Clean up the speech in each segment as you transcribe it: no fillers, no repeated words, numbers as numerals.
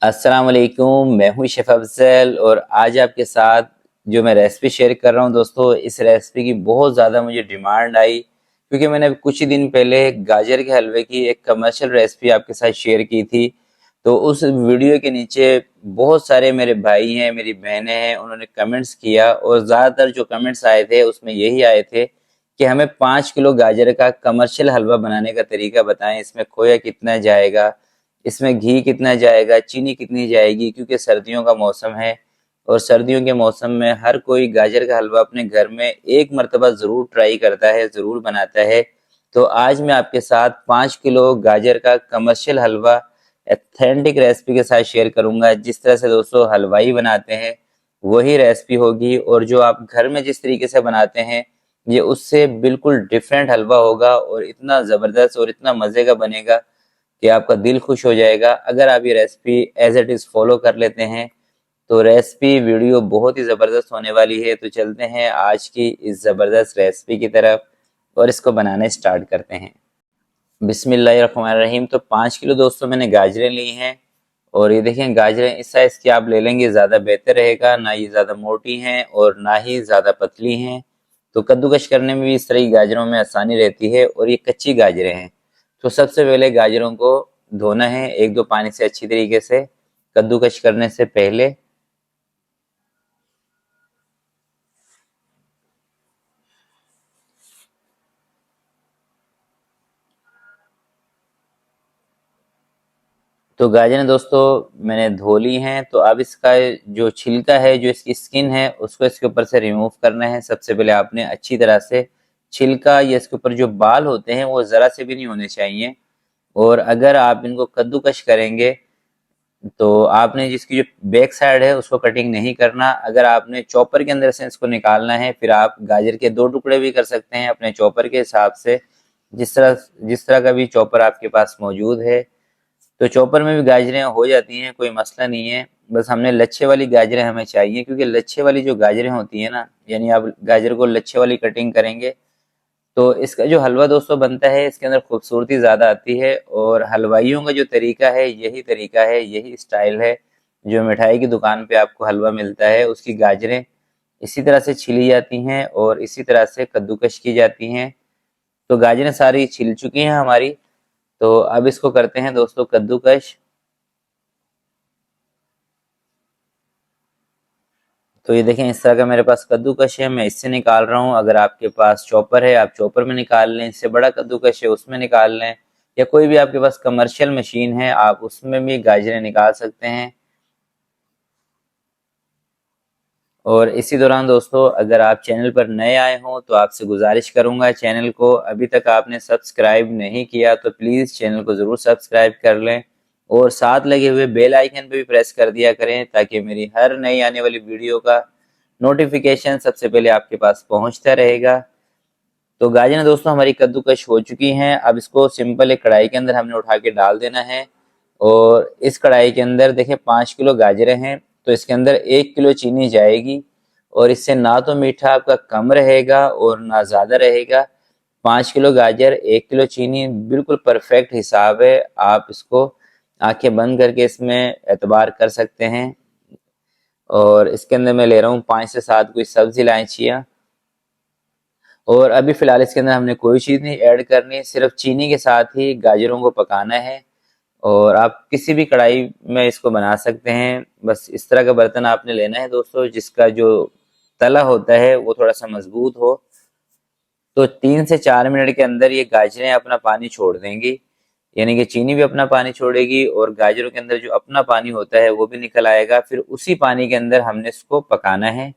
अस्सलाम वालेकुम, मैं हूं शेफ अफजल और आज आपके साथ जो मैं रेसिपी शेयर कर रहा हूं दोस्तों, इस रेसिपी की बहुत ज़्यादा मुझे डिमांड आई क्योंकि मैंने कुछ ही दिन पहले गाजर के हलवे की एक कमर्शियल रेसिपी आपके साथ शेयर की थी। तो उस वीडियो के नीचे बहुत सारे मेरे भाई हैं, मेरी बहनें हैं, उन्होंने कमेंट्स किया और ज़्यादातर जो कमेंट्स आए थे उसमें यही आए थे कि हमें 5 किलो गाजर का कमर्शियल हलवा बनाने का तरीका बताएं। इसमें खोया कितना जाएगा, इसमें घी कितना जाएगा, चीनी कितनी जाएगी, क्योंकि सर्दियों का मौसम है और सर्दियों के मौसम में हर कोई गाजर का हलवा अपने घर में एक मर्तबा ज़रूर ट्राई करता है, ज़रूर बनाता है। तो आज मैं आपके साथ 5 किलो गाजर का कमर्शियल हलवा ऑथेंटिक रेसिपी के साथ शेयर करूंगा। जिस तरह से दोस्तों हलवाई बनाते हैं वही रेसिपी होगी, और जो आप घर में जिस तरीके से बनाते हैं ये उससे बिल्कुल डिफरेंट हलवा होगा और इतना ज़बरदस्त और इतना मज़े का बनेगा कि आपका दिल खुश हो जाएगा। अगर आप ये recipe as it is follow कर लेते हैं तो रेसिपी वीडियो बहुत ही ज़बरदस्त होने वाली है। तो चलते हैं आज की इस ज़बरदस्त रेसिपी की तरफ और इसको बनाने स्टार्ट करते हैं। बिस्मिल्लाहिर्रहमानिर्रहीम। तो 5 किलो दोस्तों मैंने गाजरें ली हैं और ये देखें, गाजरें इस साइज़ की आप ले लेंगे ज़्यादा बेहतर रहेगा, ना ये ज़्यादा मोटी हैं और ना ही ज़्यादा पतली हैं। तो कद्दूकश करने में भी इस तरह की गाजरों में आसानी रहती है और ये कच्ची गाजरें हैं। तो सबसे पहले गाजरों को धोना है एक दो पानी से अच्छी तरीके से कद्दूकश करने से पहले। तो गाजरें दोस्तों मैंने धो ली हैं। तो अब इसका जो छिलका है, जो इसकी स्किन है, उसको इसके ऊपर से रिमूव करना है। सबसे पहले आपने अच्छी तरह से छिलका या इसके ऊपर जो बाल होते हैं वो ज़रा से भी नहीं होने चाहिए। और अगर आप इनको कद्दूकश करेंगे तो आपने जिसकी जो बैक साइड है उसको कटिंग नहीं करना। अगर आपने चॉपर के अंदर से इसको निकालना है फिर आप गाजर के दो टुकड़े भी कर सकते हैं अपने चॉपर के हिसाब से, जिस तरह का भी चॉपर आपके पास मौजूद है। तो चॉपर में भी गाजरें हो जाती हैं, कोई मसला नहीं है। बस हमने लच्छे वाली गाजरें हमें चाहिए, क्योंकि लच्छे वाली जो गाजरें होती है ना, यानी आप गाजर को लच्छे वाली कटिंग करेंगे तो इसका जो हलवा दोस्तों बनता है इसके अंदर खूबसूरती ज़्यादा आती है। और हलवाइयों का जो तरीका है यही तरीका है, यही स्टाइल है। जो मिठाई की दुकान पे आपको हलवा मिलता है उसकी गाजरें इसी तरह से छिली जाती हैं और इसी तरह से कद्दूकश की जाती हैं। तो गाजरें सारी छिल चुकी हैं हमारी। तो अब इसको करते हैं दोस्तों कद्दूकश। तो ये देखें, इस तरह का मेरे पास कद्दूकश है, मैं इससे निकाल रहा हूँ। अगर आपके पास चॉपर है आप चॉपर में निकाल लें, इससे बड़ा कद्दूकश है उसमें निकाल लें, या कोई भी आपके पास कमर्शियल मशीन है आप उसमें भी गाजरें निकाल सकते हैं। और इसी दौरान दोस्तों अगर आप चैनल पर नए आए हों तो आपसे गुजारिश करूंगा, चैनल को अभी तक आपने सब्सक्राइब नहीं किया तो प्लीज़ चैनल को ज़रूर सब्सक्राइब कर लें और साथ लगे हुए बेल आइकन पे भी प्रेस कर दिया करें, ताकि मेरी हर नई आने वाली वीडियो का नोटिफिकेशन सबसे पहले आपके पास पहुंचता रहेगा। तो गाजरें दोस्तों हमारी कद्दूकश हो चुकी हैं। अब इसको सिंपल एक कढ़ाई के अंदर हमने उठा के डाल देना है। और इस कढ़ाई के अंदर देखें 5 किलो गाजरें हैं तो इसके अंदर 1 किलो चीनी जाएगी। और इससे ना तो मीठा आपका कम रहेगा और ना ज़्यादा रहेगा। 5 किलो गाजर 1 किलो चीनी बिल्कुल परफेक्ट हिसाब है। आप इसको आंखें बंद करके इसमें एतबार कर सकते हैं। और इसके अंदर मैं ले रहा हूँ 5 से 7 कोई सब्जी इलायचियाँ। और अभी फिलहाल इसके अंदर हमने कोई चीज़ नहीं ऐड करनी, सिर्फ चीनी के साथ ही गाजरों को पकाना है। और आप किसी भी कढ़ाई में इसको बना सकते हैं। बस इस तरह का बर्तन आपने लेना है दोस्तों जिसका जो तला होता है वो थोड़ा सा मजबूत हो। तो 3 से 4 मिनट के अंदर ये गाजरें अपना पानी छोड़ देंगी, यानी कि चीनी भी अपना पानी छोड़ेगी और गाजरों के अंदर जो अपना पानी होता है वो भी निकल आएगा। फिर उसी पानी के अंदर हमने इसको पकाना है।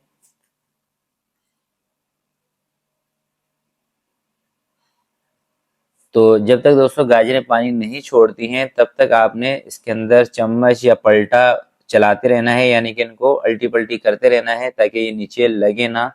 तो जब तक दोस्तों गाजरें पानी नहीं छोड़ती हैं तब तक आपने इसके अंदर चम्मच या पलटा चलाते रहना है, यानी कि इनको अल्टी पल्टी करते रहना है ताकि ये नीचे लगे ना।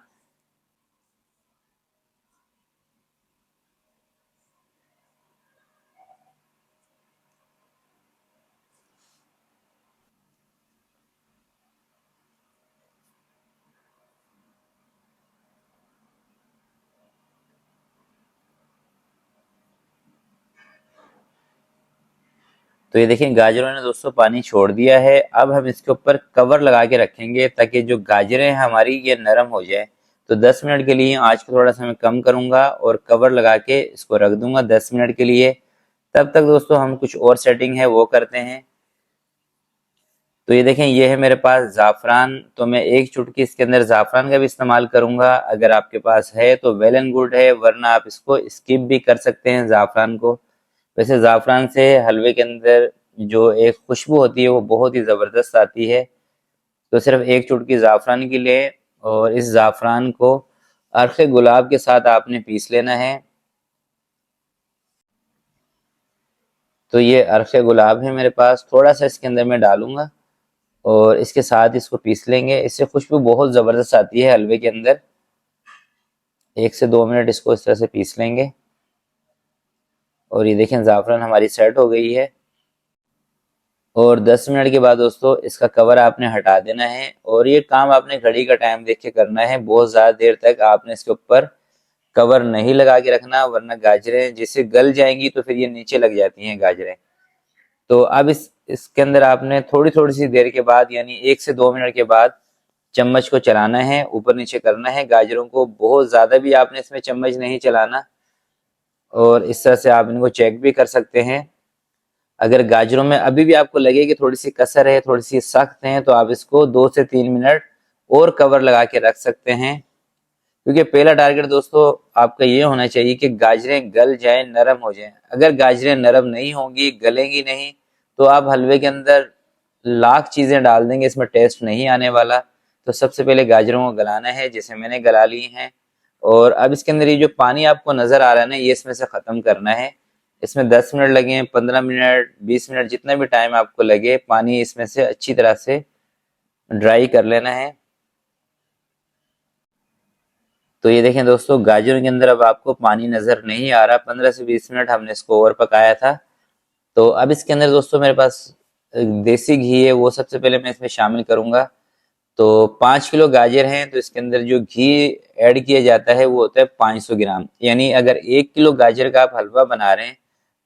तो ये देखिए गाजरों ने दोस्तों पानी छोड़ दिया है। अब हम इसके ऊपर कवर लगा के रखेंगे ताकि जो गाजरें हमारी ये नरम हो जाए। तो 10 मिनट के लिए आँच को थोड़ा सा मैं कम करूंगा और कवर लगा के इसको रख दूंगा 10 मिनट के लिए। तब तक दोस्तों हम कुछ और सेटिंग है वो करते हैं। तो ये देखें ये है मेरे पास ज़ाफ़रान, तो मैं एक चुटकी इसके अंदर ज़ाफ़रान का भी इस्तेमाल करूंगा। अगर आपके पास है तो वेल एंड गुड है, वरना आप इसको स्किप भी कर सकते हैं ज़ाफ़रान को। वैसे ज़ाफ़रान से हलवे के अंदर जो एक खुशबू होती है वो बहुत ही ज़बरदस्त आती है। तो सिर्फ एक चुटकी ज़ाफ़रान की लें और इस ज़ाफ़रान को अर्क़ गुलाब के साथ आपने पीस लेना है। तो ये अर्क़ गुलाब है मेरे पास, थोड़ा सा इसके अंदर मैं डालूंगा और इसके साथ इसको पीस लेंगे। इससे खुशबू बहुत ज़बरदस्त आती है हलवे के अंदर। 1 से 2 मिनट इसको इस तरह से पीस लेंगे और ये देखें ज़ाफ़रान हमारी सेट हो गई है। और 10 मिनट के बाद दोस्तों इसका कवर आपने हटा देना है और ये काम आपने घड़ी का टाइम देख के करना है। बहुत ज़्यादा देर तक आपने इसके ऊपर कवर नहीं लगा के रखना, वरना गाजरें जैसे गल जाएंगी तो फिर ये नीचे लग जाती हैं गाजरें। तो अब इसके अंदर आपने थोड़ी थोड़ी सी देर के बाद यानी 1 से 2 मिनट के बाद चम्मच को चलाना है, ऊपर नीचे करना है गाजरों को। बहुत ज़्यादा भी आपने इसमें चम्मच नहीं चलाना और इस तरह से आप इनको चेक भी कर सकते हैं। अगर गाजरों में अभी भी आपको लगे कि थोड़ी सी कसर है, थोड़ी सी सख्त है, तो आप इसको 2 से 3 मिनट और कवर लगा के रख सकते हैं। क्योंकि पहला टारगेट दोस्तों आपका ये होना चाहिए कि गाजरें गल जाएं, नरम हो जाएं। अगर गाजरें नरम नहीं होंगी, गलेंगी नहीं, तो आप हलवे के अंदर लाख चीज़ें डाल देंगे, इसमें टेस्ट नहीं आने वाला। तो सबसे पहले गाजरों को गलाना है, जैसे मैंने गला ली हैं। और अब इसके अंदर ये जो पानी आपको नज़र आ रहा है ना, ये इसमें से ख़त्म करना है। इसमें 10 मिनट लगे, 15 मिनट, 20 मिनट, जितना भी टाइम आपको लगे, पानी इसमें से अच्छी तरह से ड्राई कर लेना है। तो ये देखें दोस्तों गाजरों के अंदर अब आपको पानी नज़र नहीं आ रहा। 15 से 20 मिनट हमने इसको और पकाया था। तो अब इसके अंदर दोस्तों मेरे पास देसी घी है, वो सबसे पहले मैं इसमें शामिल करूंगा। तो 5 किलो गाजर हैं, तो इसके अंदर जो घी ऐड किया जाता है वो होता है 500 ग्राम। यानी अगर 1 किलो गाजर का आप हलवा बना रहे हैं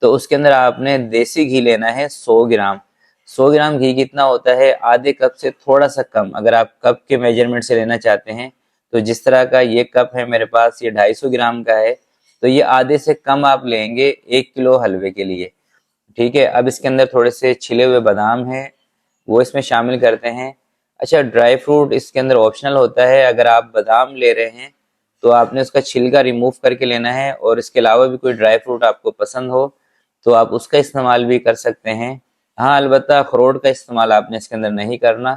तो उसके अंदर आपने देसी घी लेना है 100 ग्राम। 100 ग्राम घी कितना होता है? आधे कप से थोड़ा सा कम। अगर आप कप के मेजरमेंट से लेना चाहते हैं तो जिस तरह का ये कप है मेरे पास, ये 250 ग्राम का है, तो ये आधे से कम आप लेंगे 1 किलो हलवे के लिए। ठीक है। अब इसके अंदर थोड़े से छिले हुए बादाम हैं, वो इसमें शामिल करते हैं। अच्छा, ड्राई फ्रूट इसके अंदर ऑप्शनल होता है। अगर आप बादाम ले रहे हैं तो आपने उसका छिलका रिमूव करके लेना है, और इसके अलावा भी कोई ड्राई फ्रूट आपको पसंद हो तो आप उसका इस्तेमाल भी कर सकते हैं। हाँ, अलबत्ता अखरोट का इस्तेमाल आपने इसके अंदर नहीं करना,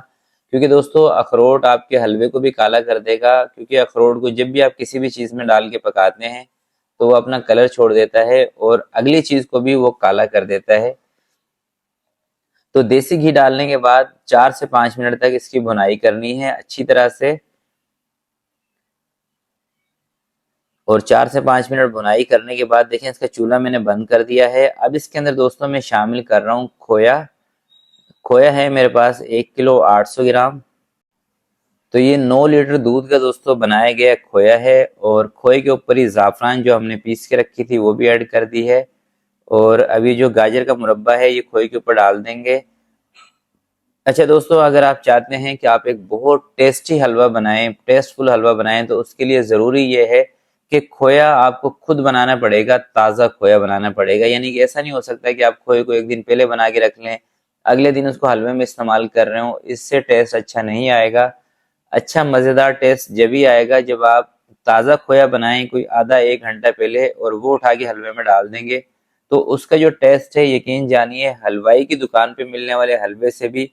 क्योंकि दोस्तों अखरोट आपके हलवे को भी काला कर देगा। क्योंकि अखरोट को जब भी आप किसी भी चीज़ में डाल के पकाते हैं तो वो अपना कलर छोड़ देता है और अगली चीज़ को भी वो काला कर देता है। तो देसी घी डालने के बाद 4 से 5 मिनट तक इसकी भुनाई करनी है अच्छी तरह से। और 4 से 5 मिनट भुनाई करने के बाद देखें इसका चूल्हा मैंने बंद कर दिया है। अब इसके अंदर दोस्तों मैं शामिल कर रहा हूँ खोया। खोया है मेरे पास 1 किलो 800 ग्राम। तो ये 9 लीटर दूध का दोस्तों बनाया गया खोया है, और खोए के ऊपर ही ज़ाफ़रान जो हमने पीस के रखी थी वो भी ऐड कर दी है। और अभी जो गाजर का मुरब्बा है ये खोए के ऊपर डाल देंगे। अच्छा दोस्तों, अगर आप चाहते हैं कि आप एक बहुत टेस्टी हलवा बनाएं, टेस्टफुल हलवा बनाएं, तो उसके लिए ज़रूरी ये है कि खोया आपको खुद बनाना पड़ेगा, ताज़ा खोया बनाना पड़ेगा। यानी कि ऐसा नहीं हो सकता कि आप खोए को एक दिन पहले बना के रख लें, अगले दिन उसको हलवे में इस्तेमाल कर रहे हो, इससे टेस्ट अच्छा नहीं आएगा। अच्छा मज़ेदार टेस्ट जब ही आएगा जब आप ताज़ा खोया बनाएं कोई आधा 1 घंटा पहले, और वो उठा के हलवे में डाल देंगे, तो उसका जो टेस्ट है यकीन जानिए हलवाई की दुकान पे मिलने वाले हलवे से भी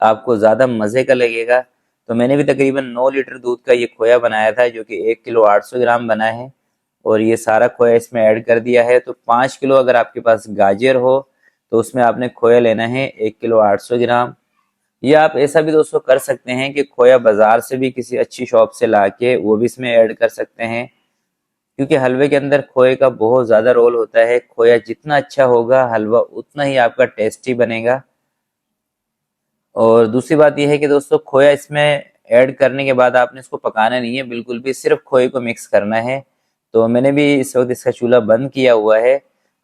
आपको ज़्यादा मज़े का लगेगा। तो मैंने भी तकरीबन 9 लीटर दूध का ये खोया बनाया था, जो कि 1 किलो 800 ग्राम बना है, और ये सारा खोया इसमें ऐड कर दिया है। तो 5 किलो अगर आपके पास गाजर हो तो उसमें आपने खोया लेना है 1 किलो 800 ग्राम। या आप ऐसा भी दोस्तों कर सकते हैं कि खोया बाजार से भी किसी अच्छी शॉप से लाके वो भी इसमें ऐड कर सकते हैं, क्योंकि हलवे के अंदर खोए का बहुत ज़्यादा रोल होता है। खोया जितना अच्छा होगा हलवा उतना ही आपका टेस्टी बनेगा। और दूसरी बात यह है कि दोस्तों खोया इसमें ऐड करने के बाद आपने इसको पकाना नहीं है बिल्कुल भी, सिर्फ खोए को मिक्स करना है। तो मैंने भी इस वक्त इसका चूल्हा बंद किया हुआ है।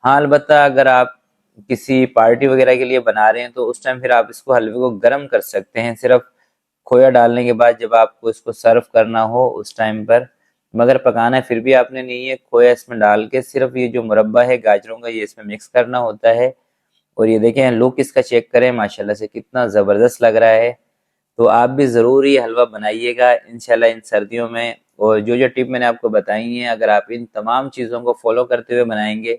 हाँ, अलबत्ता अगर आप किसी पार्टी वगैरह के लिए बना रहे हैं तो उस टाइम फिर आप इसको हलवे को गर्म कर सकते हैं, सिर्फ खोया डालने के बाद जब आपको इसको सर्व करना हो उस टाइम पर। मगर पकाना फिर भी आपने नहीं है, खोया इसमें डाल के सिर्फ ये जो मुरब्बा है गाजरों का ये इसमें मिक्स करना होता है। और ये देखें लुक इसका चेक करें माशाल्लाह से कितना ज़बरदस्त लग रहा है। तो आप भी ज़रूर ये हलवा बनाइएगा इंशाल्लाह इन सर्दियों में। और जो जो टिप मैंने आपको बताई हैं अगर आप इन तमाम चीज़ों को फॉलो करते हुए बनाएंगे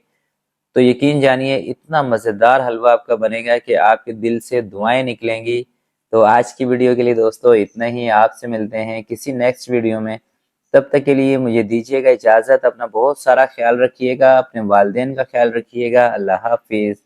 तो यकीन जानिए इतना मज़ेदार हलवा आपका बनेगा कि आपके दिल से दुआएं निकलेंगी। तो आज की वीडियो के लिए दोस्तों इतना ही, आपसे मिलते हैं किसी नेक्स्ट वीडियो में। तब तक के लिए मुझे दीजिएगा इजाज़त, अपना बहुत सारा ख्याल रखिएगा, अपने वालिदैन का ख्याल रखिएगा। अल्लाह हाफिज़।